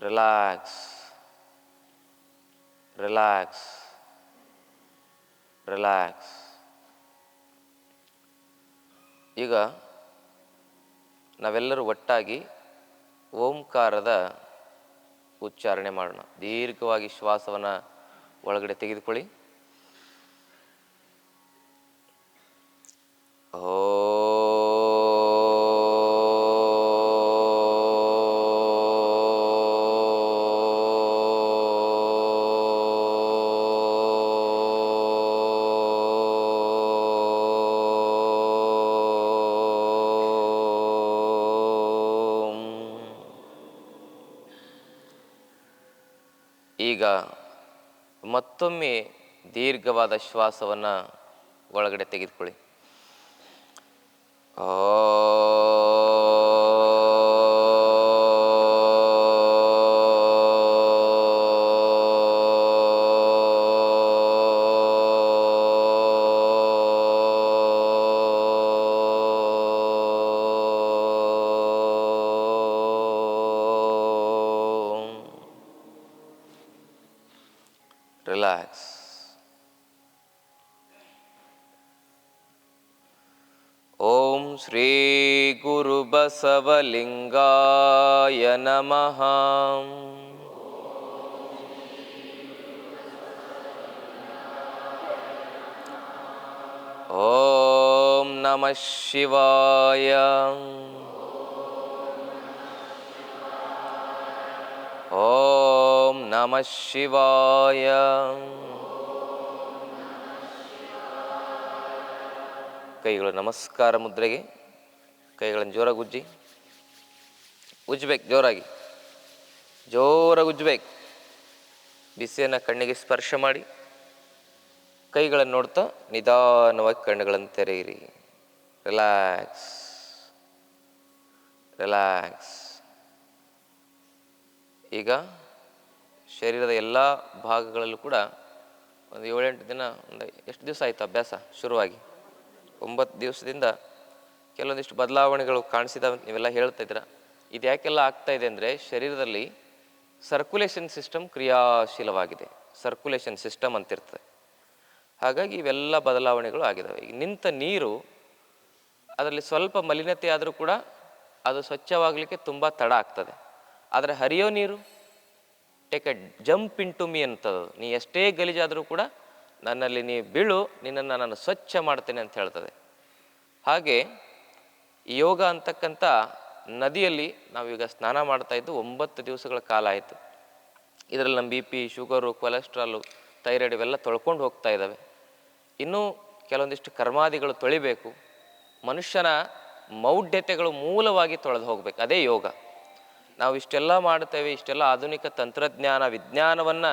Relax, relax, relax. ಈಗ ನಾವೆಲ್ಲರೂ ಒಟ್ಟಾಗಿ ಓಂಕಾರದ ಉಚ್ಚಾರಣೆ ಮಾಡೋಣ. ದೀರ್ಘವಾಗಿ ಶ್ವಾಸವನ್ನು ಒಳಗಡೆ ತೆಗೆದುಕೊಳ್ಳಿ. ಈಗ ಮತ್ತೊಮ್ಮೆ ದೀರ್ಘವಾದ ಶ್ವಾಸವನ್ನು ಒಳಗಡೆ ತೆಗೆದುಕೊಳ್ಳಿ. ರಿಲ್ಯಾಕ್ಸ್. ಓಂ ಶ್ರೀ ಗುರು ಬಸವಲಿಂಗಾಯ ನಮಃ. ಓಂ ನಮಃ ಶಿವಾಯ. ಓಂ ನಮಃ ಶಿವಾಯ. ಕೈಗಳು ನಮಸ್ಕಾರ ಮುದ್ರೆಗೆ. ಕೈಗಳನ್ನು ಜೋರಾಗಿ ಉಜ್ಜಬೇಕು, ಜೋರಾಗಿ ಉಜ್ಜಬೇಕು. ಬಿಸಿಯನ್ನು ಕಣ್ಣಿಗೆ ಸ್ಪರ್ಶ ಮಾಡಿ ಕೈಗಳನ್ನು ನೋಡ್ತಾ ನಿಧಾನವಾಗಿ ಕಣ್ಣುಗಳನ್ನು ತೆರೆಯಿರಿ. Relax, relax. ಈಗ ಶರೀರದ ಎಲ್ಲ ಭಾಗಗಳಲ್ಲೂ ಕೂಡ ಒಂದು 7-8 ದಿನ, ಒಂದು ಎಷ್ಟು ದಿವಸ ಆಯಿತು ಅಭ್ಯಾಸ ಶುರುವಾಗಿ? 9 ದಿವಸದಿಂದ ಕೆಲವೊಂದಿಷ್ಟು ಬದಲಾವಣೆಗಳು ಕಾಣಿಸಿದ ನೀವೆಲ್ಲ ಹೇಳ್ತಾ ಇದ್ದೀರ. ಇದು ಯಾಕೆಲ್ಲ ಆಗ್ತಾ ಇದೆ ಅಂದರೆ, ಶರೀರದಲ್ಲಿ ಸರ್ಕ್ಯುಲೇಷನ್ ಸಿಸ್ಟಮ್ ಕ್ರಿಯಾಶೀಲವಾಗಿದೆ. ಸರ್ಕ್ಯುಲೇಷನ್ ಸಿಸ್ಟಮ್ ಅಂತಿರ್ತದೆ. ಹಾಗಾಗಿ ಇವೆಲ್ಲ ಬದಲಾವಣೆಗಳು ಆಗಿದ್ದಾವೆ. ಈಗ ನಿಂತ ನೀರು, ಅದರಲ್ಲಿ ಸ್ವಲ್ಪ ಮಲಿನತೆ ಆದರೂ ಕೂಡ ಅದು ಸ್ವಚ್ಛವಾಗಲಿಕ್ಕೆ ತುಂಬ ತಡ ಆಗ್ತದೆ. ಆದರೆ ಹರಿಯೋ ನೀರು, take a jump into me ಅಂತದ್ದು. ನೀ ಎಷ್ಟೇ ಗಲೀಜಾದರೂ ಕೂಡ ನನ್ನಲ್ಲಿ ನೀ ಬೀಳು, ನಿನ್ನನ್ನು ನಾನು ಸ್ವಚ್ಛ ಮಾಡ್ತೇನೆ ಅಂತ ಹೇಳ್ತದೆ. ಹಾಗೆ ಯೋಗ ಅಂತಕ್ಕಂಥ ನದಿಯಲ್ಲಿ ನಾವೀಗ ಸ್ನಾನ ಮಾಡ್ತಾ ಇದ್ದು 9 ದಿವಸಗಳ ಕಾಲ ಆಯಿತು. ಇದರಲ್ಲಿ ನಮ್ಮ BP, ಶುಗರು, ಕೊಲೆಸ್ಟ್ರಾಲು, ಥೈರಾಯ್ಡ್ ಇವೆಲ್ಲ ತೊಳ್ಕೊಂಡು ಹೋಗ್ತಾ ಇದ್ದಾವೆ. ಇನ್ನೂ ಕೆಲವೊಂದಿಷ್ಟು ಕರ್ಮಾದಿಗಳು ತೊಳಿಬೇಕು. ಮನುಷ್ಯನ ಮೌಢ್ಯತೆಗಳು ಮೂಲವಾಗಿ ತೊಳೆದು ಹೋಗ್ಬೇಕು. ಅದೇ ಯೋಗ. ನಾವು ಇಷ್ಟೆಲ್ಲ ಮಾಡ್ತೇವೆ, ಇಷ್ಟೆಲ್ಲ ಆಧುನಿಕ ತಂತ್ರಜ್ಞಾನ ವಿಜ್ಞಾನವನ್ನು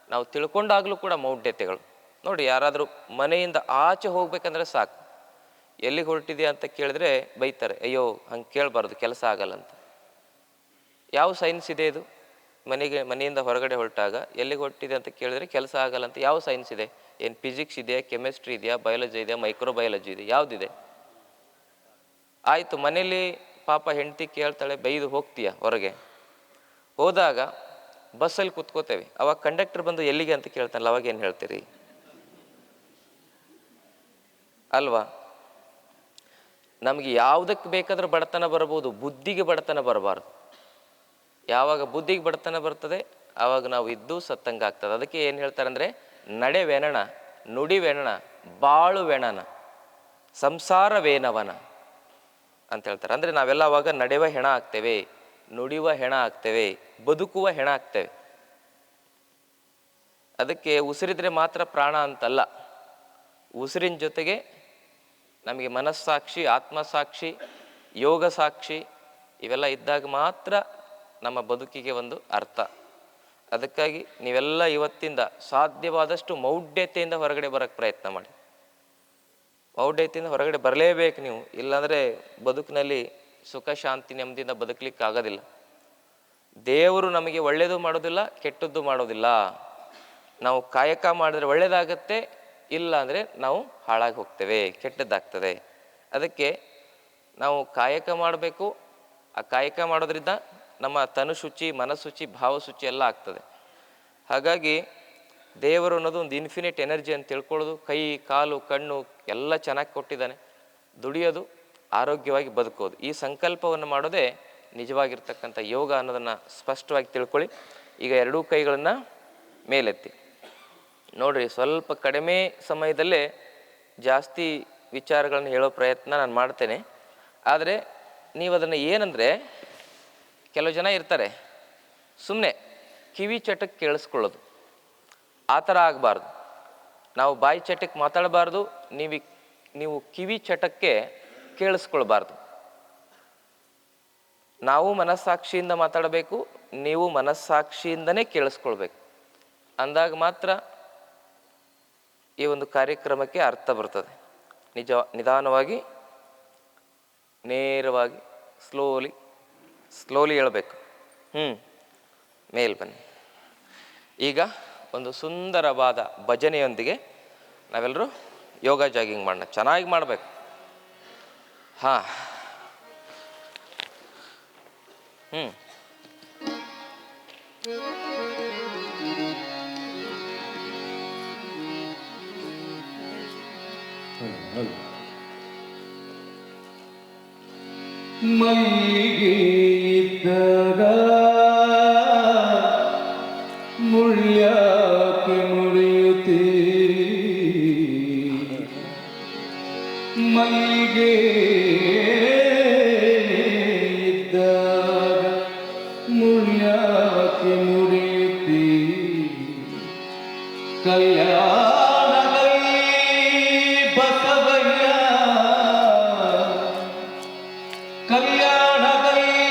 ನಾವು ತಿಳ್ಕೊಂಡಾಗಲೂ ಕೂಡ ಮೌಢ್ಯತೆಗಳು. ನೋಡಿ, ಯಾರಾದರೂ ಮನೆಯಿಂದ ಆಚೆ ಹೋಗ್ಬೇಕಂದ್ರೆ ಸಾಕು, ಎಲ್ಲಿಗೆ ಹೊರಟಿದೆಯಾ ಅಂತ ಕೇಳಿದ್ರೆ ಬೈತಾರೆ. ಅಯ್ಯೋ, ಹಂಗೆ ಕೇಳಬಾರ್ದು, ಕೆಲಸ ಆಗಲ್ಲ ಅಂತ. ಯಾವ ಸೈನ್ಸ್ ಇದೆ ಇದು? ಮನೆಯಿಂದ ಹೊರಗಡೆ ಹೊರಟಾಗ ಎಲ್ಲಿಗೆ ಹೊರಟಿದೆ ಅಂತ ಕೇಳಿದ್ರೆ ಕೆಲಸ ಆಗಲ್ಲ ಅಂತ ಯಾವ ಸೈನ್ಸ್ ಇದೆ? ಏನು ಫಿಸಿಕ್ಸ್ ಇದೆಯಾ, ಕೆಮಿಸ್ಟ್ರಿ ಇದೆಯಾ, ಬಯಾಲಜಿ ಇದೆಯಾ, ಮೈಕ್ರೋಬಯಾಲಜಿ ಇದೆ? ಯಾವುದಿದೆ? ಆಯಿತು, ಮನೇಲಿ ಪಾಪ ಹೆಂಡತಿ ಕೇಳ್ತಾಳೆ, ಬೈದು ಹೋಗ್ತೀಯ ಹೊರಗೆ. ಹೋದಾಗ ಬಸ್ಸಲ್ಲಿ ಕೂತ್ಕೋತೇವೆ, ಅವಾಗ ಕಂಡಕ್ಟರ್ ಬಂದು ಎಲ್ಲಿಗೆ ಅಂತ ಕೇಳ್ತಾನಲ್ಲ, ಅವಾಗ ಏನು ಹೇಳ್ತೀರಿ? ಅಲ್ವಾ? ನಮಗೆ ಯಾವುದಕ್ಕೆ ಬೇಕಾದ್ರೂ ಬಡತನ ಬರ್ಬೋದು, ಬುದ್ಧಿಗೆ ಬಡತನ ಬರಬಾರ್ದು. ಯಾವಾಗ ಬುದ್ಧಿಗೆ ಬಡತನ ಬರ್ತದೆ ಆವಾಗ ನಾವು ಇದ್ದು ಸತ್ತಂಗಾಗ್ತದೆ. ಅದಕ್ಕೆ ಏನು ಹೇಳ್ತಾರೆ ಅಂದರೆ, ನಡೆವೆನಣ, ನುಡಿವೆನಣ, ಬಾಳುವೆಣನ, ಸಂಸಾರವೇನವನ ಅಂತ ಹೇಳ್ತಾರೆ. ಅಂದರೆ ನಾವೆಲ್ಲ ಅವಾಗ ನಡೆಯುವ ಹೆಣ ಆಗ್ತೇವೆ, ನುಡಿಯುವ ಹೆಣ ಆಗ್ತೇವೆ, ಬದುಕುವ ಹೆಣ ಆಗ್ತೇವೆ. ಅದಕ್ಕೆ ಉಸಿರಿದ್ರೆ ಮಾತ್ರ ಪ್ರಾಣ ಅಂತಲ್ಲ, ಉಸಿರಿನ ಜೊತೆಗೆ ನಮಗೆ ಮನಸ್ಸಾಕ್ಷಿ, ಆತ್ಮಸಾಕ್ಷಿ, ಯೋಗ ಸಾಕ್ಷಿ ಇವೆಲ್ಲ ಇದ್ದಾಗ ಮಾತ್ರ ನಮ್ಮ ಬದುಕಿಗೆ ಒಂದು ಅರ್ಥ. ಅದಕ್ಕಾಗಿ ನೀವೆಲ್ಲ ಇವತ್ತಿಂದ ಸಾಧ್ಯವಾದಷ್ಟು ಮೌಢ್ಯತೆಯಿಂದ ಹೊರಗಡೆ ಬರೋಕ್ಕೆ ಪ್ರಯತ್ನ ಮಾಡಿ. ಮೌಢ್ಯತೆಯಿಂದ ಹೊರಗಡೆ ಬರಲೇಬೇಕು ನೀವು, ಇಲ್ಲಾಂದರೆ ಬದುಕಿನಲ್ಲಿ ಸುಖ ಶಾಂತಿ ನೆಮ್ಮದಿಯಿಂದ ಬದುಕಲಿಕ್ಕೆ ಆಗೋದಿಲ್ಲ. ದೇವರು ನಮಗೆ ಒಳ್ಳೆಯದು ಮಾಡೋದಿಲ್ಲ, ಕೆಟ್ಟದ್ದು ಮಾಡೋದಿಲ್ಲ. ನಾವು ಕಾಯಕ ಮಾಡಿದ್ರೆ ಒಳ್ಳೆಯದಾಗತ್ತೆ, ಇಲ್ಲ ಅಂದರೆ ನಾವು ಹಾಳಾಗಿ ಹೋಗ್ತೇವೆ, ಕೆಟ್ಟದ್ದಾಗ್ತದೆ. ಅದಕ್ಕೆ ನಾವು ಕಾಯಕ ಮಾಡಬೇಕು. ಆ ಕಾಯಕ ಮಾಡೋದ್ರಿಂದ ನಮ್ಮ ತನುಶುಚಿ, ಮನಶುಚಿ, ಭಾವಶುಚಿ ಎಲ್ಲ ಆಗ್ತದೆ. ಹಾಗಾಗಿ ದೇವರು ಅನ್ನೋದು ಒಂದು ಇನ್ಫಿನಿಟ್ ಎನರ್ಜಿ ಅಂತ ತಿಳ್ಕೊಳ್ಳೋದು, ಕೈ, ಕಾಲು, ಕಣ್ಣು ಎಲ್ಲ ಚೆನ್ನಾಗಿ ಕೊಟ್ಟಿದ್ದಾನೆ, ದುಡಿಯೋದು, ಆರೋಗ್ಯವಾಗಿ ಬದುಕೋದು, ಈ ಸಂಕಲ್ಪವನ್ನು ಮಾಡೋದೇ ನಿಜವಾಗಿರ್ತಕ್ಕಂಥ ಯೋಗ ಅನ್ನೋದನ್ನು ಸ್ಪಷ್ಟವಾಗಿ ತಿಳ್ಕೊಳ್ಳಿ. ಈಗ ಎರಡೂ ಕೈಗಳನ್ನು ಮೇಲೆತ್ತಿ ನೋಡಿರಿ. ಸ್ವಲ್ಪ ಕಡಿಮೆ ಸಮಯದಲ್ಲೇ ಜಾಸ್ತಿ ವಿಚಾರಗಳನ್ನು ಹೇಳೋ ಪ್ರಯತ್ನ ನಾನು ಮಾಡ್ತೇನೆ. ಆದರೆ ನೀವು ಅದನ್ನು ಏನಂದರೆ, ಕೆಲವು ಜನ ಇರ್ತಾರೆ ಸುಮ್ಮನೆ ಕಿವಿ ಚಟಕ್ಕೆ ಕೇಳಿಸ್ಕೊಳ್ಳೋದು, ಆ ಥರ ಆಗಬಾರ್ದು. ನಾವು ಬಾಯಿ ಚಟಕ್ಕೆ ಮಾತಾಡಬಾರ್ದು, ನೀವು ಕಿವಿ ಚಟಕ್ಕೆ ಕೇಳಿಸ್ಕೊಳ್ಬಾರ್ದು. ನಾವು ಮನಸ್ಸಾಕ್ಷಿಯಿಂದ ಮಾತಾಡಬೇಕು, ನೀವು ಮನಸ್ಸಾಕ್ಷಿಯಿಂದನೇ ಕೇಳಿಸ್ಕೊಳ್ಬೇಕು. ಅಂದಾಗ ಮಾತ್ರ ಈ ಒಂದು ಕಾರ್ಯಕ್ರಮಕ್ಕೆ ಅರ್ಥ ಬರ್ತದೆ. ನಿಧಾನವಾಗಿ, ನೇರವಾಗಿ, ಸ್ಲೋಲಿ ಹೇಳಬೇಕು. ಮೇಲ್ ಬನ್ನಿ. ಈಗ ಒಂದು ಸುಂದರವಾದ ಭಜನೆಯೊಂದಿಗೆ ನಾವೆಲ್ಲರೂ ಯೋಗ ಜಾಗಿಂಗ್ ಮಾಡೋಣ. ಚೆನ್ನಾಗಿ ಮಾಡಬೇಕು. ಹಾಂ ಮೈಗೆ ಇದ್ದಾಗ ಮುಳ್ಯಾಕೆ ಮುರಿಯುತ್ತೀ, ಮೈಗೆ ಇದ್ದಾಗ ಮುಳ್ಯಾಕೆ ಮುರಿಯುತ್ತೀ, ಕಲ್ಯಾಣದಲ್ಲಿ ಬಸವಯ್ಯ, ಕಲ್ಯಾಣದಲ್ಲಿ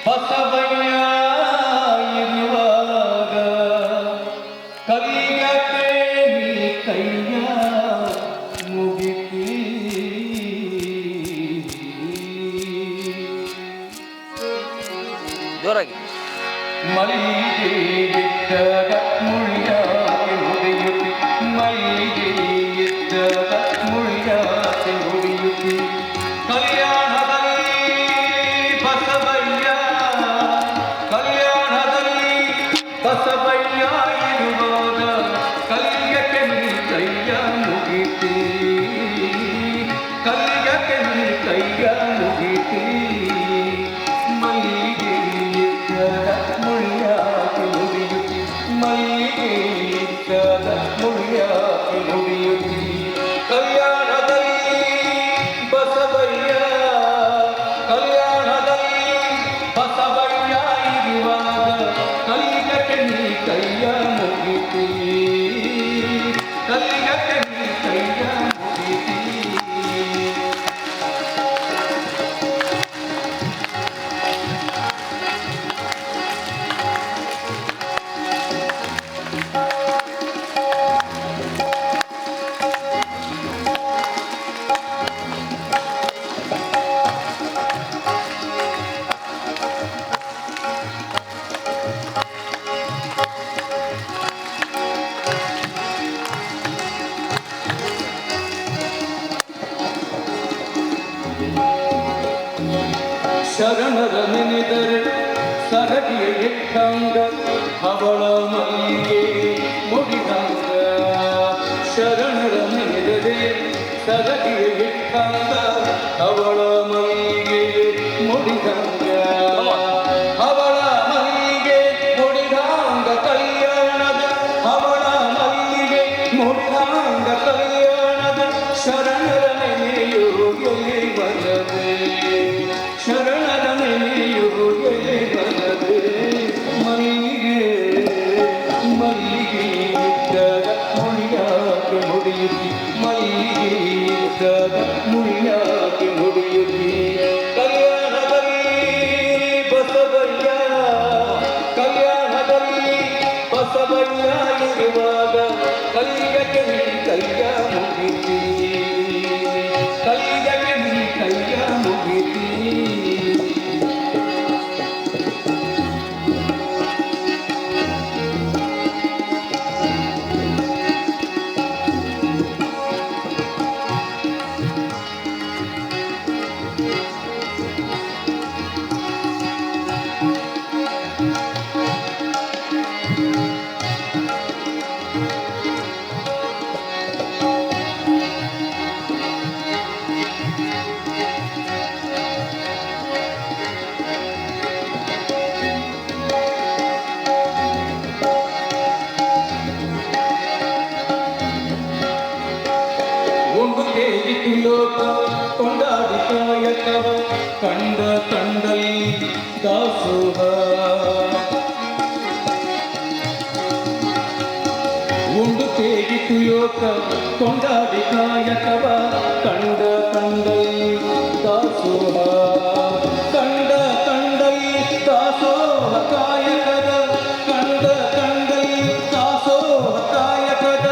ಬಸವಯ್ಯ ಇರುವಾಗ ಕಲಿಯಕ್ಕೆ ನೀ ಕೈಯ ಮುಗಿತೀ. ಜೋರಾಗಿ. ಮೈಗೆ ಇದ್ದಾಗ ಮುಳ್ಯಾಕೆ ಮುರಿಯುತ್ತಿ, ಮೈಗೆ ಇದ್ದಾಗ ಮುಳ್ಯಾಕೆ ಮುರಿಯುತ್ತಿ, ಕಲ್ಯಾಣದಲ್ಲಿ ಬಸವಯ್ಯ, ಕಲ್ಯಾಣದಲ್ಲಿ ಬಸವಯ್ಯ ಇರುವಾಗ ಕಲಿಯಕ್ಕೆ ನೀ ಕೈಯ ಮುಗಿತೀ, ಕಲಿಯಕ್ಕೆ ನೀ ಕೈಯ ಮುಗಿತೀ. ಮೈಗೆ ಇದ್ದಾಗ ಮುಳ್ಯಾಕೆ ಮುರಿಯುತ್ತಿ, ಮೈಗೆ ಕೊಂಡಾಡಿ ಕಾಯಕವ ಕಂಡ ಕಂಡೈ ದಾಸೋಹ ಕಂಡ ಕಂಡೈ ದಾಸೋಹ ಕಾಯಕದ ಕಂಡ ಕಂಡೈ ದಾಸೋಹ ಕಾಯಕದ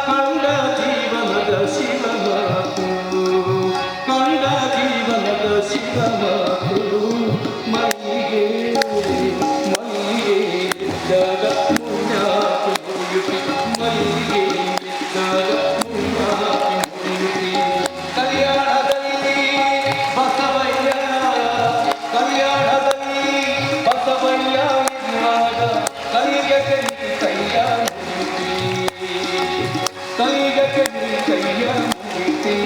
ಕಂಡ ಜೀವನದ ಶಿವಮಾತು ಕಂಡ ಜೀವನದ ಶಿವಮಾತು ಮೈಗೆ ಮೈಗೆ ಇದ್ದಾಗ ಮುನ್ನಾಕಿ ಮುರಿಯುತ್ತಿ ಮೈಗೆ ಇದ್ದಾಗ ಮುನ್ನಾಕಿ ಮುರಿಯುತ್ತಿ ಕಲ್ಯಾಣದಲ್ಲಿ ಬಸವಯ್ಯ ಕಲ್ಯಾಣದಲ್ಲಿ ಬಸವಯ್ಯ ಇರುವಾಗ ಕೈಗೆ ಕೈಯ ಮುರಿಯುತ್ತಿ ಕೈಗೆ ಕೈಯ ಮುರಿಯುತ್ತಿ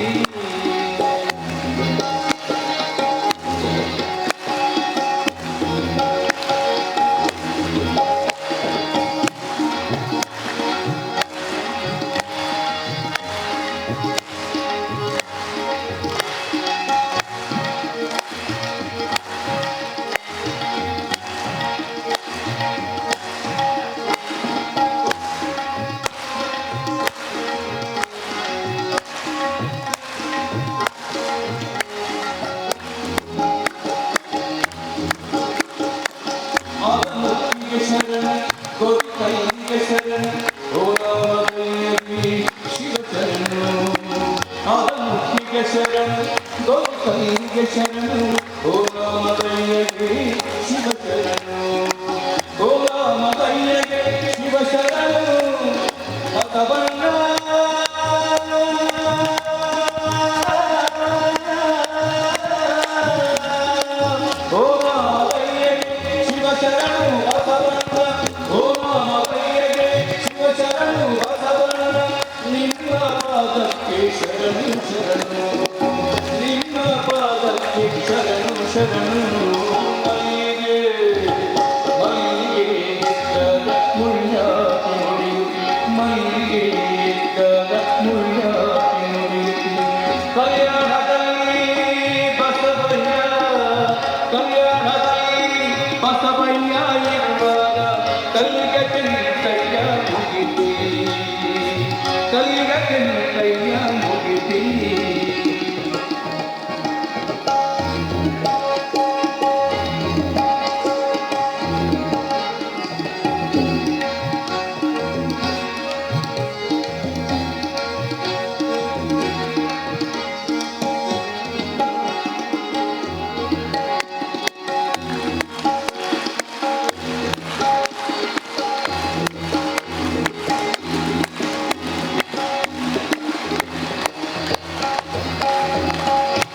ಶರಣ ಗೋಕೈಗೆ ಶರಣ ಓ ರಾಮಯ್ಯಗೆ ಶಿವ ಶರಣ ಆಲಮುಖಿಗೆ ಶರಣ ಗೋಕೈಗೆ ಶರಣ ಓ ರಾಮಯ್ಯಗೆ ಶಿವ ಶರಣ ಓ ರಾಮಯ್ಯಗೆ ಶಿವ ಶರಣ ಬಸವಣ್ಣ ಓ ರಾಮಯ್ಯಗೆ ಶಿವ ಶರಣ ಶರಣು ಶರಣು ನಿಮ್ಮ ಪಾದಕ್ಕೆ ಶರಣು ಶರಣು ಮೈಗೆ ಮೈಗೆ ಇದ್ದಾಗ ಮುಳ್ಯಾಕಿ ಮುರಿಯುತ್ತಿ ಮೈಗೆ ಇದ್ದಾಗ ಮುಳ್ಯಾಕಿ ಮುರಿಯುತ್ತಿ ಕಲ್ಯಾಣದಲ್ಲಿ ಬಸವಯ್ಯ ಕಲ್ಯಾಣದಲ್ಲಿ ಬಸವಯ್ಯ ಇರುವಾಗ ಕಲ್ಲಿಗೆ ಕೈಯ ಮುಗಿತಿ ಕಲ್ಲಿಗೆ ಕೈಯ ಮುಗಿತಿ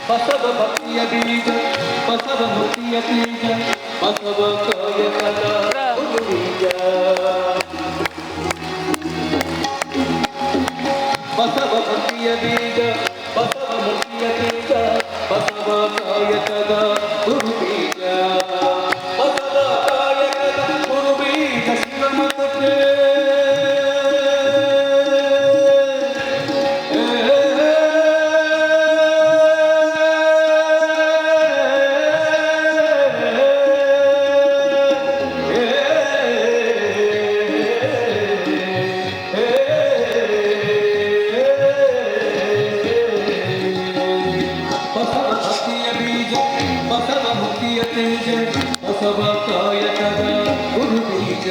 ಬಸವ ಭಕ್ತಿಯ ಬೀಜ ಬಸವ ಮುಕ್ತಿಯ ಬೀಜ ಬಸವ ಕಾಯಕದ ಬೀಜ ಬಸವ ಭಕ್ತಿಯ ಬೀಜ ಬಸವ ಮುಕ್ತಿಯ ಬೀಜ ಬಸವ ಕಾಯಕದ ಗುರು ಬೀಜ ಬಸವ ಕಾಯಕದ ಗುರು ಬೀಜ ಶಿವಮತಕ್ಕೆ ಬಸವ ಮುಕ್ತಿಯ ತೇಜ ಬಸವ ಕಾಯಕದ ಗುರು ಬೀಜ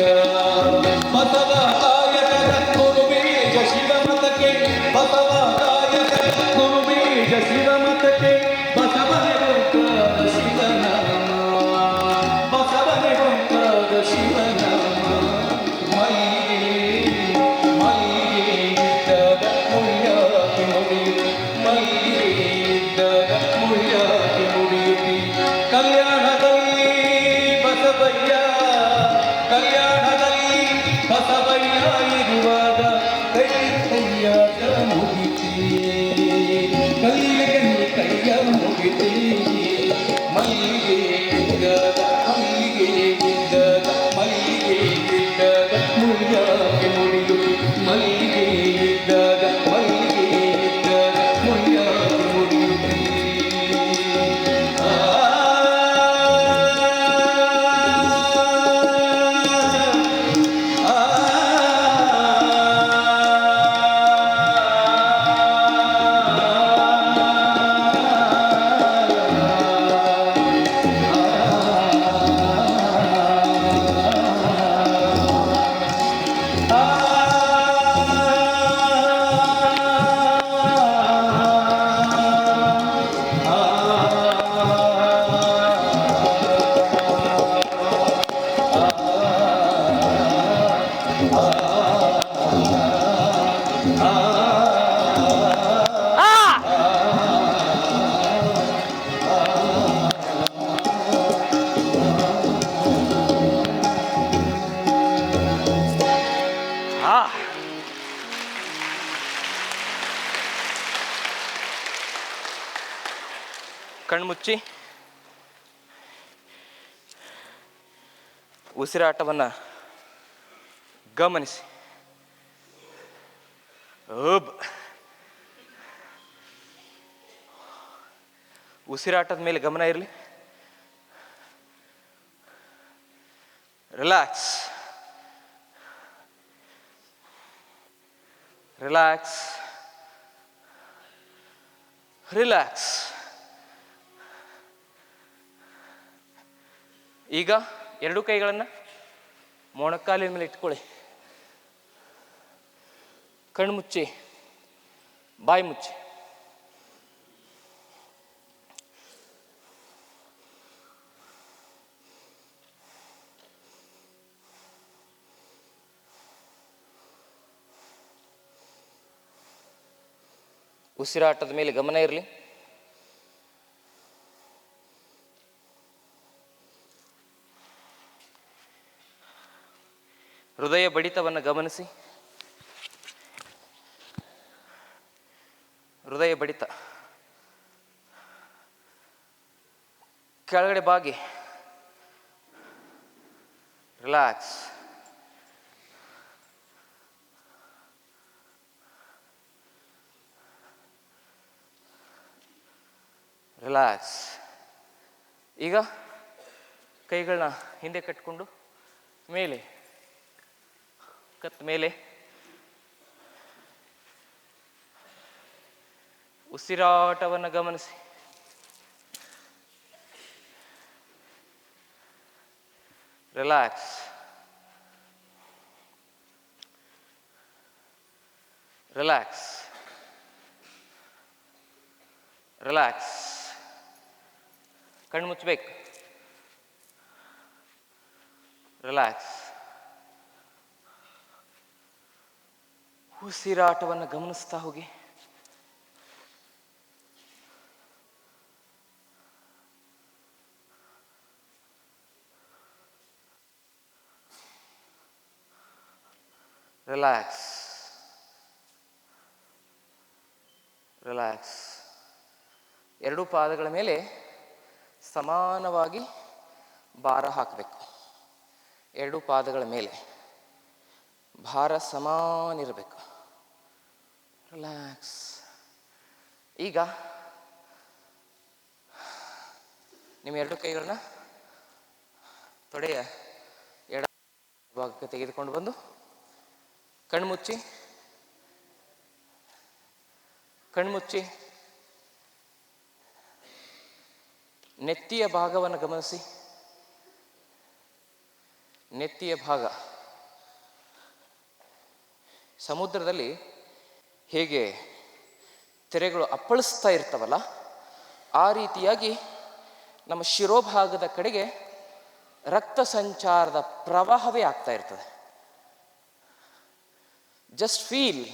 ಬಸವ ಕಾಯಕದ ಗುರು ಬೀಜ ಶಿವಮತಕ್ಕೆ ಬಸವ ಕಾಯಕದ ಗುರು ಬೀಜ ಶಿವಮತಕ್ಕೆ ಬಸವನೇ ಗೋಕಾದ ಶಿವನಾಮ ಬಸವನೇ ಗೋಕಾದ ಶಿವನಾಮ ಮೈಗೆ ಮೈಗೆ ಇದ್ದಾಗ ಮುಳ್ಯಾಕಿ ಮುರಿಯುತ್ತಿ ಮೈಗೆ ಇದ್ದಾಗ ಮುಳ್ಯಾಕಿ ಮುರಿಯುತ್ತಿ ಕಲ್ಯಾಣದಲ್ಲಿ ಬಸವಯ್ಯ ಕಲ್ಯಾಣದಲ್ಲಿ ಬಸವಯ್ಯ ಕಣ್ಮುಚ್ಚಿ ಉಸಿರಾಟವನ್ನು ಗಮನಿಸಿ. ಉಸಿರಾಟದ ಮೇಲೆ ಗಮನ ಇರಲಿ. Relax, relax, relax. ಈಗ ಎರಡೂ ಕೈಗಳನ್ನು ಮೊಣಕಾಲಿನ ಮೇಲೆ ಇಟ್ಕೊಳ್ಳಿ. ಕಣ್ಣು ಮುಚ್ಚಿ, ಬಾಯಿ ಮುಚ್ಚಿ. ಉಸಿರಾಟದ ಮೇಲೆ ಗಮನ ಇರಲಿ. ಹೃದಯ ಬಡಿತವನ್ನು ಗಮನಿಸಿ. ಹೃದಯ ಬಡಿತ ಕೆಳಗಡೆ ಬಾಗಿ. Relax, relax. ಈಗ ಕೈಗಳನ್ನ ಹಿಂದೆ ಕಟ್ಕೊಂಡು ಮೇಲೆ, ಕತ್ ಮೇಲೆ. ಉಸಿರಾಟವನ್ನು ಗಮನಿಸಿ. Relax, relax, relax. ಕಣ್ಣು ಮುಚ್ಚಬೇಕು. ರಿಲ್ಯಾಕ್ಸ್. ಉಸಿರಾಟವನ್ನು ಗಮನಿಸ್ತಾ ಹೋಗಿ. Relax, relax. ಎರಡೂ ಪಾದಗಳ ಮೇಲೆ ಸಮಾನವಾಗಿ ಭಾರ ಹಾಕಬೇಕು. ಎರಡೂ ಪಾದಗಳ ಮೇಲೆ ಭಾರ ಸಮಾನಿರಬೇಕು. ರಿಲ್ಯಾಕ್ಸ್. ಈಗ ನಿಮ್ಮ ಎರಡು ಕೈಗಳನ್ನ ತೊಡೆಯ ಎಡ ಭಾಗಕ್ಕೆ ತೆಗೆದುಕೊಂಡು ಬಂದು ಕಣ್ಮುಚ್ಚಿ, ಕಣ್ಮುಚ್ಚಿ. ನೆತ್ತಿಯ ಭಾಗವನ್ನು ಗಮನಿಸಿ. ನೆತ್ತಿಯ ಭಾಗ ಸಮುದ್ರದಲ್ಲಿ ಹೇಗೆ ತೆರೆಗಳು ಅಪ್ಪಳಿಸ್ತಾ ಇರ್ತವಲ್ಲ, ಆ ರೀತಿಯಾಗಿ ನಮ್ಮ ಶಿರೋಭಾಗದ ಕಡೆಗೆ ರಕ್ತ ಸಂಚಾರದ ಪ್ರವಾಹವೇ ಆಗ್ತಾ ಇರ್ತದೆ. Just feel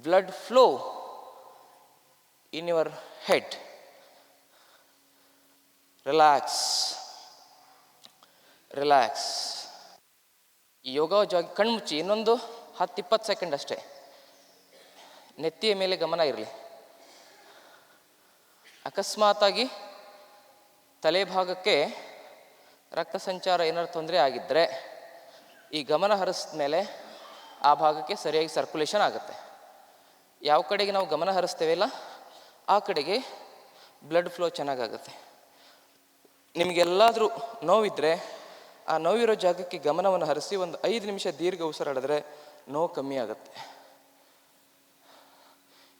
blood flow in your head. Relax, relax. ಈ ಯೋಗ ಕಣ್ಮುಚ್ಚಿ ಇನ್ನೊಂದು 10-20 ಸೆಕೆಂಡ್ ಅಷ್ಟೇ. ನೆತ್ತಿಯ ಮೇಲೆ ಗಮನ ಇರಲಿ. ಅಕಸ್ಮಾತಾಗಿ ತಲೆ ಭಾಗಕ್ಕೆ ರಕ್ತ ಸಂಚಾರ ಏನಾದ್ರು ತೊಂದರೆ ಆಗಿದ್ದರೆ ಈ ಗಮನ ಹರಿಸಿದ ಮೇಲೆ ಆ ಭಾಗಕ್ಕೆ ಸರಿಯಾಗಿ ಸರ್ಕ್ಯುಲೇಷನ್ ಆಗುತ್ತೆ. ಯಾವ ಕಡೆಗೆ ನಾವು ಗಮನ ಹರಿಸ್ತೇವೆಲ್ಲ ಆ ಕಡೆಗೆ ಬ್ಲಡ್ ಫ್ಲೋ ಚೆನ್ನಾಗಾಗುತ್ತೆ. ನಿಮಗೆಲ್ಲಾದರೂ ನೋವಿದ್ದರೆ ಆ ನೋವಿರೋ ಜಾಗಕ್ಕೆ ಗಮನವನ್ನು ಹರಿಸಿ ಒಂದು 5 ನಿಮಿಷ ದೀರ್ಘ ಉಸಿರಾಡಿದ್ರೆ ನೋವು ಕಮ್ಮಿ ಆಗುತ್ತೆ.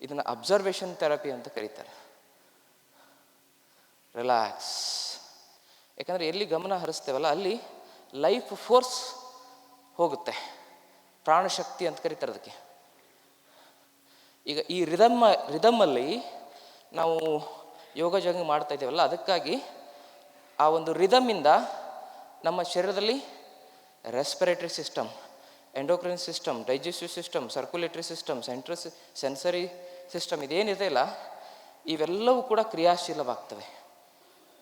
ಇದನ್ನು ಅಬ್ಸರ್ವೇಷನ್ ಥೆರಪಿ ಅಂತ ಕರೀತಾರೆ. ರಿಲ್ಯಾಕ್ಸ್. ಯಾಕಂದರೆ ಎಲ್ಲಿ ಗಮನ ಹರಿಸ್ತೇವಲ್ಲ ಅಲ್ಲಿ ಲೈಫ್ ಫೋರ್ಸ್ ಹೋಗುತ್ತೆ, ಪ್ರಾಣಶಕ್ತಿ ಅಂತ ಕರೀತಾರೆ ಅದಕ್ಕೆ. ಈಗ ಈ ರಿದಮ್ಮಲ್ಲಿ ನಾವು ಯೋಗ ಜಾಗಿಂಗ್ ಮಾಡ್ತಾ ಇದ್ದೇವಲ್ಲ, ಅದಕ್ಕಾಗಿ ಆ ಒಂದು ರಿದಮ್ಮಿಂದ ನಮ್ಮ ಶರೀರದಲ್ಲಿ respiratory system, endocrine system, digestive system, circulatory system, sensory system ಇದೇನಿದೆ ಅಲ್ಲ, ಇವೆಲ್ಲವೂ ಕೂಡ ಕ್ರಿಯಾಶೀಲವಾಗ್ತವೆ.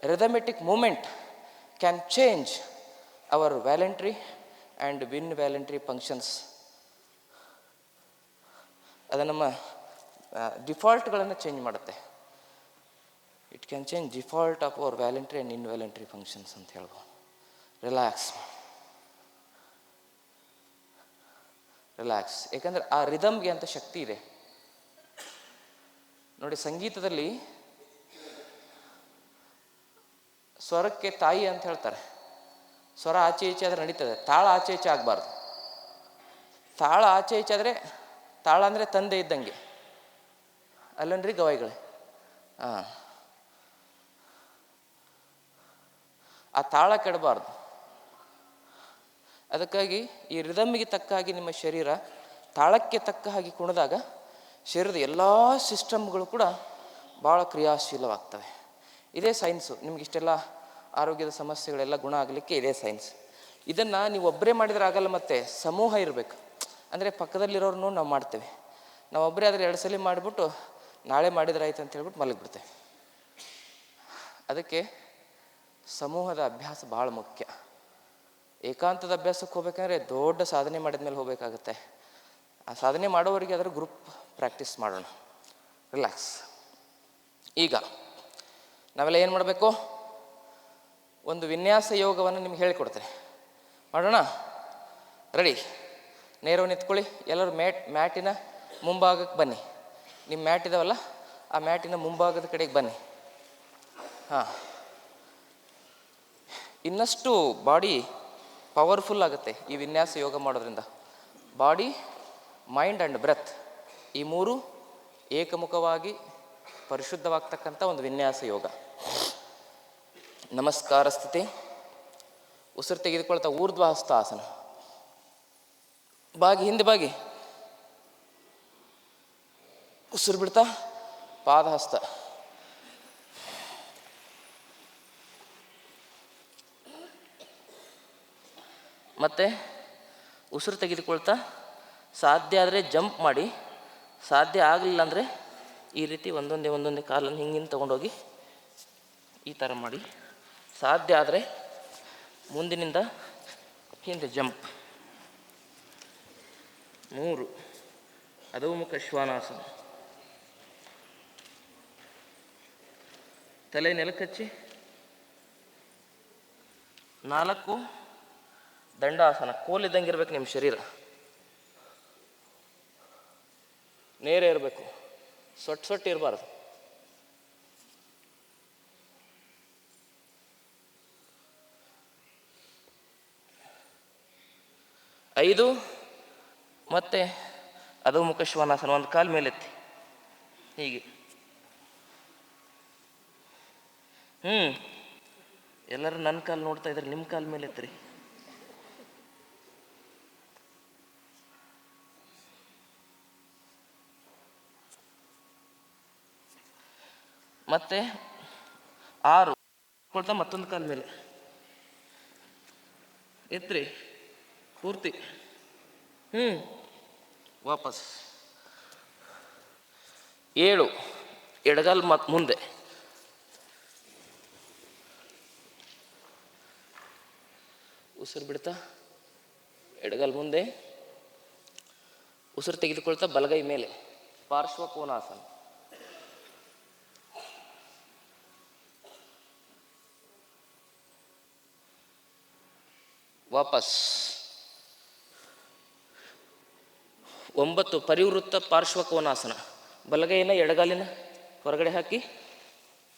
Rhythmic movement can change our voluntary and involuntary functions. ಅದು ನಮ್ಮ ಡಿಫಾಲ್ಟ್ಗಳನ್ನು ಚೇಂಜ್ ಮಾಡುತ್ತೆ. It can change default of our voluntary and involuntary functions ಅಂತ ಹೇಳ್ಬೋದು. Relax relax. ಯಾಕಂದರೆ ಆ ರಿದಮ್ಗೆ ಅಂತ ಶಕ್ತಿ ಇದೆ ನೋಡಿ. ಸಂಗೀತದಲ್ಲಿ ಸ್ವರಕ್ಕೆ ತಾಯಿ ಅಂತ ಹೇಳ್ತಾರೆ. ಸ್ವರ ಆಚೆ ಈಚೆ ಆದರೆ ನಡೀತದೆ, ತಾಳ ಆಚೆ ಈಚೆ ಆಗಬಾರ್ದು. ತಾಳ ಆಚೆ ಈಚೆ ಆದರೆ, ತಾಳ ಅಂದರೆ ತಂದೆ ಇದ್ದಂಗೆ ಅಲ್ಲನ್ರಿ ಗವಾಯಿಗಳೇ. ಆ ತಾಳ ಕೆಡಬಾರ್ದು. ಅದಕ್ಕಾಗಿ ಈ ರಿದಮ್ಮಿಗೆ ತಕ್ಕ ಹಾಗೆ ನಿಮ್ಮ ಶರೀರ ತಾಳಕ್ಕೆ ತಕ್ಕ ಹಾಗೆ ಕುಣಿದಾಗ ಶರೀರದ ಎಲ್ಲ ಸಿಸ್ಟಮ್ಗಳು ಕೂಡ ಭಾಳ ಕ್ರಿಯಾಶೀಲವಾಗ್ತವೆ. ಇದೇ ಸೈನ್ಸು. ನಿಮಗಿಷ್ಟೆಲ್ಲ ಆರೋಗ್ಯದ ಸಮಸ್ಯೆಗಳೆಲ್ಲ ಗುಣ ಆಗಲಿಕ್ಕೆ ಇದೇ ಸೈನ್ಸ್. ಇದನ್ನು ನೀವು ಒಬ್ಬರೇ ಮಾಡಿದರೆ ಆಗಲ್ಲ, ಮತ್ತೆ ಸಮೂಹ ಇರಬೇಕು. ಅಂದರೆ ಪಕ್ಕದಲ್ಲಿರೋರ್ನು ನಾವು ಮಾಡ್ತೇವೆ. ನಾವು ಒಬ್ಬರೇ ಆದರೆ 2 ಸಲ ಮಾಡಿಬಿಟ್ಟು ನಾಳೆ ಮಾಡಿದ್ರೆ ಆಯ್ತು ಅಂತ ಹೇಳ್ಬಿಟ್ಟು ಮಲಗಿಬಿಡ್ತೇವೆ. ಅದಕ್ಕೆ ಸಮೂಹದ ಅಭ್ಯಾಸ ಭಾಳ ಮುಖ್ಯ. ಏಕಾಂತದ ಅಭ್ಯಾಸಕ್ಕೆ ಹೋಗ್ಬೇಕಂದ್ರೆ ದೊಡ್ಡ ಸಾಧನೆ ಮಾಡಿದ ಮೇಲೆ ಹೋಗಬೇಕಾಗತ್ತೆ. ಆ ಸಾಧನೆ ಮಾಡೋವರಿಗೆ ಅದರ ಗ್ರೂಪ್ ಪ್ರಾಕ್ಟೀಸ್ ಮಾಡೋಣ. ರಿಲ್ಯಾಕ್ಸ್. ಈಗ ನಾವೆಲ್ಲ ಏನು ಮಾಡಬೇಕು? ಒಂದು ವಿನ್ಯಾಸ ಯೋಗವನ್ನು ನಿಮ್ಗೆ ಹೇಳಿಕೊಡ್ತೇನೆ, ಮಾಡೋಣ? ರೆಡಿ? ನೇರವಾಗಿ ನಿಂತ್ಕೊಳ್ಳಿ. ಎಲ್ಲರೂ ಮ್ಯಾಟಿನ ಮುಂಭಾಗಕ್ಕೆ ಬನ್ನಿ. ನಿಮ್ಮ ಮ್ಯಾಟ್ ಇದಾವಲ್ಲ, ಆ ಮ್ಯಾಟಿನ ಮುಂಭಾಗದ ಕಡೆಗೆ ಬನ್ನಿ. ಹಾಂ, ಇನ್ನಷ್ಟು ಬಾಡಿ ಪವರ್ಫುಲ್ ಆಗುತ್ತೆ ಈ ವಿನ್ಯಾಸ ಯೋಗ ಮಾಡೋದ್ರಿಂದ. ಬಾಡಿ, ಮೈಂಡ್ ಆ್ಯಂಡ್ ಬ್ರೆತ್ ಈ 3 ಏಕಮುಖವಾಗಿ ಪರಿಶುದ್ಧವಾಗ್ತಕ್ಕಂಥ ಒಂದು ವಿನ್ಯಾಸ ಯೋಗ. ನಮಸ್ಕಾರ ಸ್ಥಿತಿ. ಉಸಿರು ತೆಗೆದುಕೊಳ್ತಾ ಊರ್ಧ್ವ ಹಸ್ತಾಸನ. ಬಾಗಿ, ಹಿಂದೆ ಬಾಗಿ. ಉಸಿರು ಬಿಡ್ತಾ ಪಾದಹಸ್ತ. ಮತ್ತು ಉಸಿರು ತೆಗೆದುಕೊಳ್ತಾ ಸಾಧ್ಯ ಆದರೆ ಜಂಪ್ ಮಾಡಿ, ಸಾಧ್ಯ ಆಗಲಿಲ್ಲ ಅಂದರೆ ಈ ರೀತಿ ಒಂದೊಂದೇ ಕಾಲನ್ನು ಹಿಂಗಿನ ತೊಗೊಂಡೋಗಿ ಈ ಥರ ಮಾಡಿ. ಸಾಧ್ಯ ಆದರೆ ಮುಂದಿನಿಂದ ಹಿಂದೆ ಜಂಪ್. 3 ಅಧೋಮುಖ ಶ್ವಾನಾಸನ. ತಲೆ ನೆಲಕ್ಕಚ್ಚಿ. 4 ದಂಡಾಸನ. ಕೋಲಿದ್ದಂಗೆ ಇರಬೇಕು ನಿಮ್ಮ ಶರೀರ, ನೇರ ಇರಬೇಕು, ಸೊಟ್ಟು ಇರಬಾರ್ದು. 5 ಮತ್ತೆ ಅಧೋಮುಖ ಶ್ವಾನಾಸನ. ಒಂದು ಕಾಲು ಮೇಲೆತ್ತಿ ಹೀಗೆ. ಎಲ್ಲರೂ ನನ್ನ ಕಾಲು ನೋಡ್ತಾ ಇದ್ದಾರೆ, ನಿಮ್ಮ ಕಾಲು ಮೇಲೆ ಎತ್ತಿರಿ. ಮತ್ತೆ 6 ಕೊಳ್ತಾ ಮತ್ತೊಂದು ಕಾಲ ಮೇಲೆ ಎತ್ರಿ ಪೂರ್ತಿ. ವಾಪಸ್. 7 ಎಡಗಾಲ್ ಮತ್ತು ಮುಂದೆ. ಉಸಿರು ಬಿಡ್ತಾ ಎಡಗಾಲ್ ಮುಂದೆ. ಉಸಿರು ತೆಗೆದುಕೊಳ್ತಾ ಬಲಗೈ ಮೇಲೆ, ಪಾರ್ಶ್ವ ಕೋನಾಸನ. ವಾಪಸ್. 9 ಪರಿವೃತ್ತ ಪಾರ್ಶ್ವ ಕೋನಾಸನ. ಬಲಗೈನ ಎಡಗಾಲಿನ ಹೊರಗಡೆ ಹಾಕಿ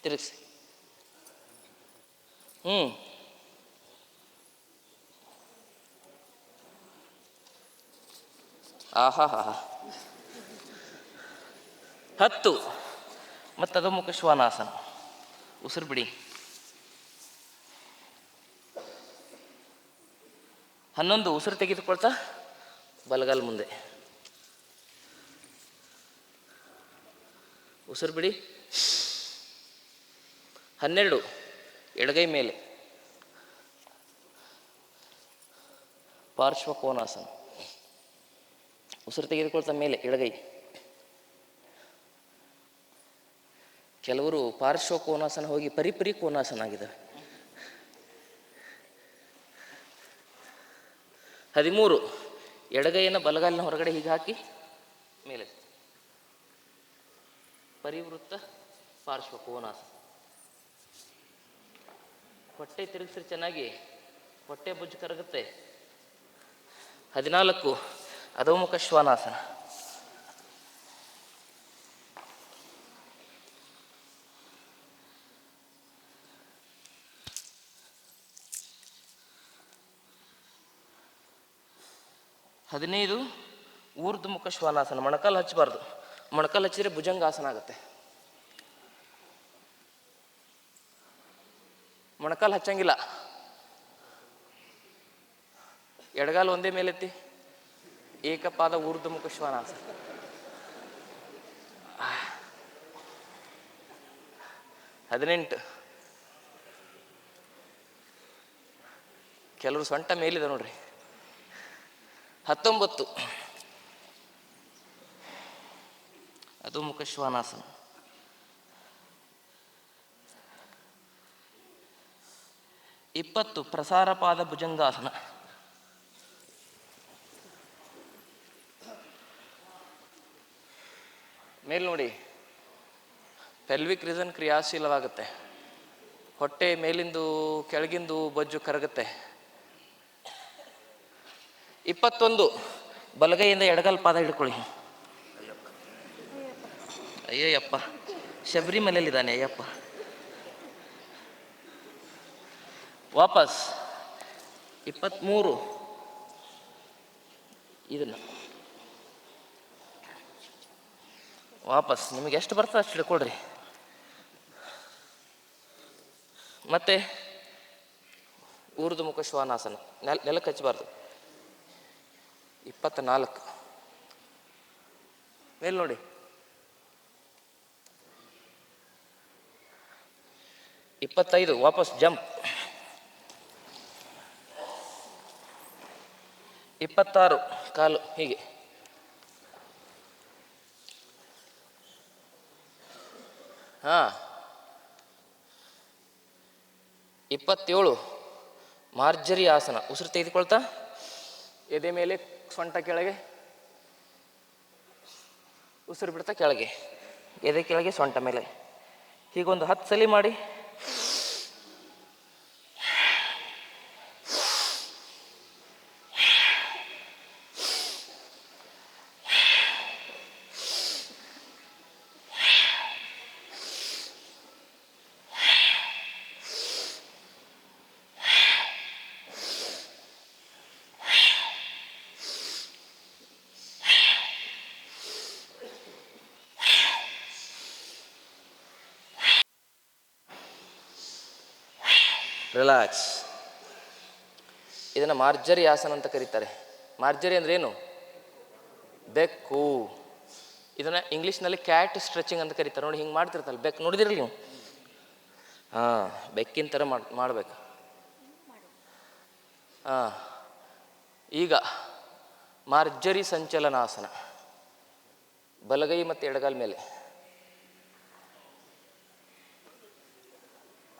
ತಿರುಗಿಸಿ. ಆಹಾ 10 ಮತ್ತು ಅಧೋಮುಖ ಶ್ವಾನಾಸನ. ಉಸಿರು ಬಿಡಿ. 11 ಉಸಿರು ತೆಗೆದುಕೊಳ್ತಾ ಬಲಗಾಲ್ ಮುಂದೆ. ಉಸಿರು ಬಿಡಿ. 12 ಎಡಗೈ ಮೇಲೆ, ಪಾರ್ಶ್ವ ಕೋನಾಸನ. ಉಸಿರು ತೆಗೆದುಕೊಳ್ತಾ ಮೇಲೆ ಎಡಗೈ. ಕೆಲವರು ಪಾರ್ಶ್ವ ಕೋನಾಸನ ಹೋಗಿ ಪರಿಪರಿ ಕೋನಾಸನ ಆಗಿದ್ದಾರೆ. 13 ಎಡಗೈಯನ್ನು ಬಲಗಾಲಿನ ಹೊರಗಡೆ ಹೀಗೆ ಹಾಕಿ ಮೇಲೆ, ಪರಿವೃತ್ತ ಪಾರ್ಶ್ವ ಕೋನಾಸನ. ಹೊಟ್ಟೆ ತಿರುಗಿಸ್ರಿ ಚೆನ್ನಾಗಿ, ಹೊಟ್ಟೆ ಬುಜ್ಜು ಕರಗುತ್ತೆ. 14 ಅಧೋಮುಖ ಶ್ವಾನಾಸನ. ಹದಿನೈದು ಊರ್ಧ್ವಮುಖ ಶ್ವಾನಾಸನ. ಮೊಣಕಾಲು ಹಚ್ಚಬಾರ್ದು, ಮೊಣಕಾಲು ಹಚ್ಚಿದ್ರೆ ಭುಜಂಗಾಸನ ಆಗುತ್ತೆ. ಮೊಣಕಾಲು ಹಚ್ಚಂಗಿಲ್ಲ. ಎಡಗಾಲು ಒಂದೇ ಮೇಲೆತ್ತಿ, ಏಕಪಾದ ಊರ್ಧ್ವಮುಖ ಶ್ವಾನಾಸನ. 18 ಕೆಲವರು ಸೊಂಟ ಮೇಲಿದೆ ನೋಡ್ರಿ. 19 ಅಧೋಮುಖ ಶ್ವಾನಾಸನ. 20 ಪ್ರಸಾರಪಾದ ಭುಜಂಗಾಸನ. ಮೇಲ್ ನೋಡಿ, ಪೆಲ್ವಿಕ್ ರೀಸನ್ ಕ್ರಿಯಾಶೀಲವಾಗುತ್ತೆ. ಹೊಟ್ಟೆ ಮೇಲಿಂದು ಕೆಳಗಿಂದು ಬೊಜ್ಜು ಕರಗುತ್ತೆ. 21 ಬಲಗೈಯಿಂದ ಎಡಗಲ್ ಪಾದ ಹಿಡ್ಕೊಳ್ಳಿ. ಅಯ್ಯಯ್ಯಪ್ಪ, ಶಬರಿಮಲೆಯಲ್ಲಿದ್ದಾನೆ ಅಯ್ಯಪ್ಪ. ವಾಪಸ್ 23 ಇದನ್ನು ವಾಪಸ್ ನಿಮಗೆ ಎಷ್ಟು ಬರ್ತದೆ ಅಷ್ಟು ಹಿಡ್ಕೊಳ್ರಿ. ಮತ್ತೆ ಊರ್ಧ್ವಮುಖ ಶ್ವಾನಾಸನ, ನೆಲಕ್ಕೆ ಹಚ್ಚಬಾರ್ದು. 24 ಮೇಲ್ ನೋಡಿ. 25 ವಾಪಸ್ ಜಂಪ್. 26 ಕಾಲು ಹೀಗೆ. 27 ಮಾರ್ಜರಿ ಆಸನ. ಉಸಿರು ತೆಗೆದುಕೊಳ್ತಾ ಎದೆ ಮೇಲೆ, ಸೊಂಟ ಕೆಳಗೆ, ಉಸಿರು ಬಿಡ್ತಾ ಕೆಳಗೆ, ಎದೆ ಕೆಳಗೆ, ಸೊಂಟ ಮೇಲೆ. ಹೀಗೊಂದು 10 ಸಲ ಮಾಡಿ. ರಿಲ್ಯಾಕ್ಸ್. ಇದನ್ನು ಮಾರ್ಜರಿ ಆಸನ ಅಂತ ಕರೀತಾರೆ. ಮಾರ್ಜರಿ ಅಂದ್ರೆ ಏನು? ಬೆಕ್ಕು. ಇದನ್ನು ಇಂಗ್ಲೀಷ್ನಲ್ಲಿ ಕ್ಯಾಟ್ ಸ್ಟ್ರೆಚಿಂಗ್ ಅಂತ ಕರೀತಾರೆ. ನೋಡಿ, ಹಿಂಗೆ ಮಾಡ್ತಿರ್ತಾರೆ ಬೆಕ್ಕು, ನೋಡಿದಿರಲಿ ನೀವು? ಬೆಕ್ಕಿನ ಥರ ಮಾಡ್ಬೇಕು. ಈಗ ಮಾರ್ಜರಿ ಸಂಚಲನಾಸನ. ಬಲಗೈ ಮತ್ತು ಎಡಗಾಲ ಮೇಲೆ